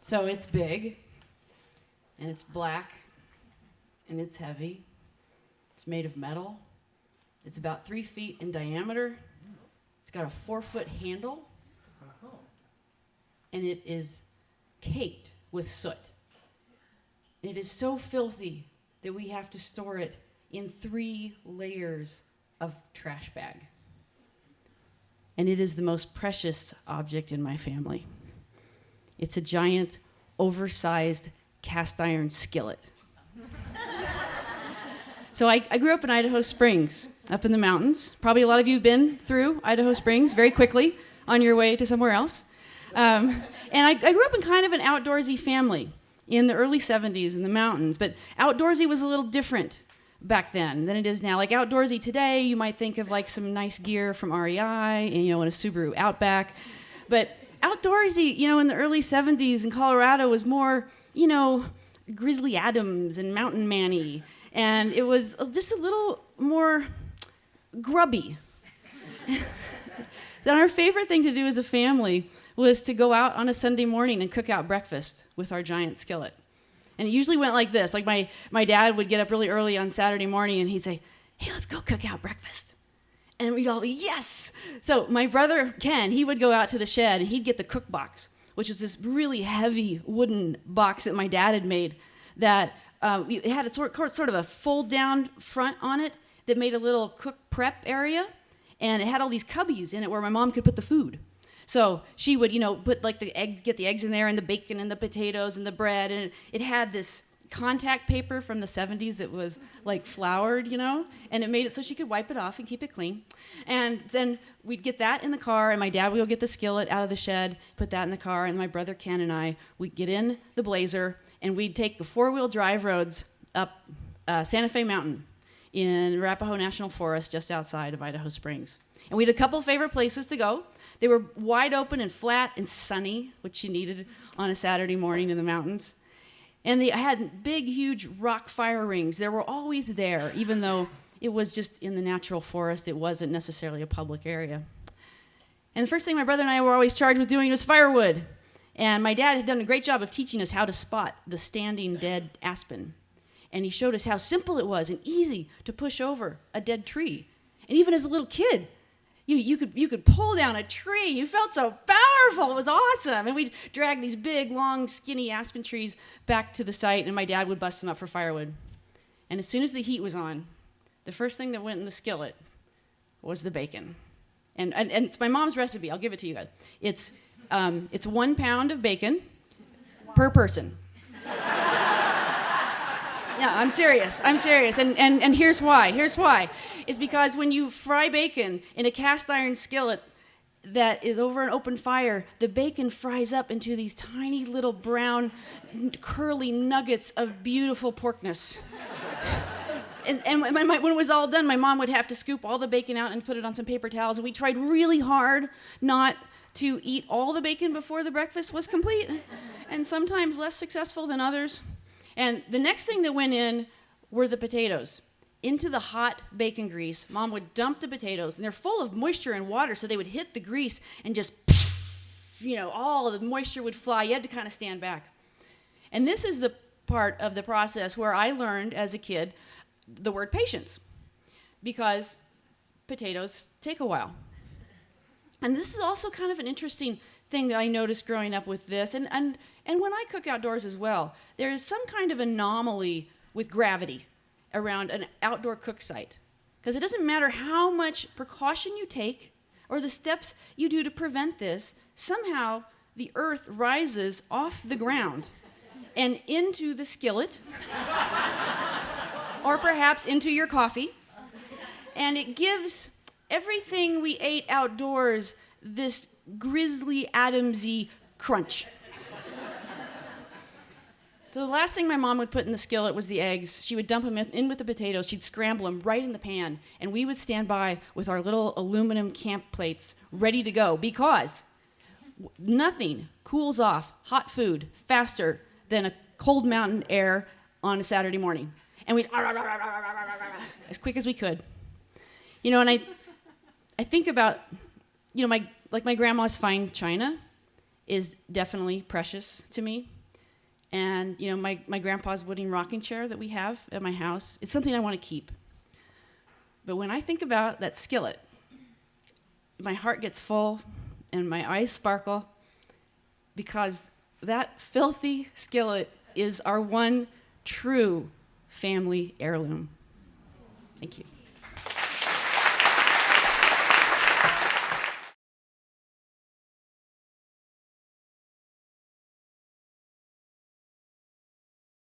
So it's big, and it's black, and it's heavy. It's made of metal. It's about 3 feet in diameter. It's got a 4-foot handle, and it is caked with soot. It is so filthy that we have to store it in 3 layers of trash bag. And it is the most precious object in my family. It's a giant, oversized cast iron skillet. So I grew up in Idaho Springs, up in the mountains. Probably a lot of you have been through Idaho Springs very quickly on your way to somewhere else. And I grew up in kind of an outdoorsy family in the early 70s in the mountains. But outdoorsy was a little different back then than it is now. Like outdoorsy today, you might think of like some nice gear from REI and, in a Subaru Outback. But outdoorsy, in the early 70s in Colorado was more, Grizzly Adams and Mountain Manny. And it was just a little more grubby. Then our favorite thing to do as a family was to go out on a Sunday morning and cook out breakfast with our giant skillet. And it usually went like this. Like my dad would get up really early on Saturday morning and he'd say, "Hey, let's go cook out breakfast." And we'd all be, yes! So my brother, Ken, he would go out to the shed and he'd get the cook box, which was this really heavy wooden box that my dad had made that it had a sort of a fold-down front on it that made a little cook prep area. And it had all these cubbies in it where my mom could put the food. So she would, put like get the eggs in there and the bacon and the potatoes and the bread. And it had this contact paper from the 70s that was like floured, and it made it so she could wipe it off and keep it clean. And then we'd get that in the car, and my dad would go get the skillet out of the shed, put that in the car, and my brother Ken and I, we'd get in the Blazer, and we'd take the 4-wheel drive roads up Santa Fe Mountain in Arapahoe National Forest just outside of Idaho Springs. And we had a couple favorite places to go. They were wide open and flat and sunny, which you needed on a Saturday morning in the mountains. And they had big, huge rock fire rings. They were always there, even though it was just in the natural forest. It wasn't necessarily a public area. And the first thing my brother and I were always charged with doing was firewood. And my dad had done a great job of teaching us how to spot the standing dead aspen. And he showed us how simple it was and easy to push over a dead tree. And even as a little kid, you could pull down a tree. You felt so powerful. It was awesome. And we'd drag these big, long, skinny aspen trees back to the site, and my dad would bust them up for firewood. And as soon as the heat was on, the first thing that went in the skillet was the bacon. And it's my mom's recipe. I'll give it to you guys. It's 1 pound of bacon per person. Yeah, I'm serious. And here's why. It's because when you fry bacon in a cast iron skillet that is over an open fire, the bacon fries up into these tiny little brown, curly nuggets of beautiful porkness. And when it was all done, my mom would have to scoop all the bacon out and put it on some paper towels. And we tried really hard not to eat all the bacon before the breakfast was complete, and sometimes less successful than others. And the next thing that went in were the potatoes. Into the hot bacon grease, Mom would dump the potatoes, and they're full of moisture and water, so they would hit the grease and just, all the moisture would fly. You had to kind of stand back. And this is the part of the process where I learned as a kid the word patience, because potatoes take a while. And this is also kind of an interesting thing that I noticed growing up with this, and when I cook outdoors as well, there is some kind of anomaly with gravity around an outdoor cook site. Because it doesn't matter how much precaution you take or the steps you do to prevent this, somehow the earth rises off the ground and into the skillet, or perhaps into your coffee, and it gives everything we ate outdoors this Grizzly Adamsy crunch. The last thing my mom would put in the skillet was the eggs. She would dump them in with the potatoes. She'd scramble them right in the pan, and we would stand by with our little aluminum camp plates ready to go, because nothing cools off hot food faster than a cold mountain air on a Saturday morning. And we'd as quick as we could. And I think about, my grandma's fine china is definitely precious to me. And my grandpa's wooden rocking chair that we have at my house, it's something I want to keep. But when I think about that skillet, my heart gets full and my eyes sparkle, because that filthy skillet is our one true family heirloom. Thank you.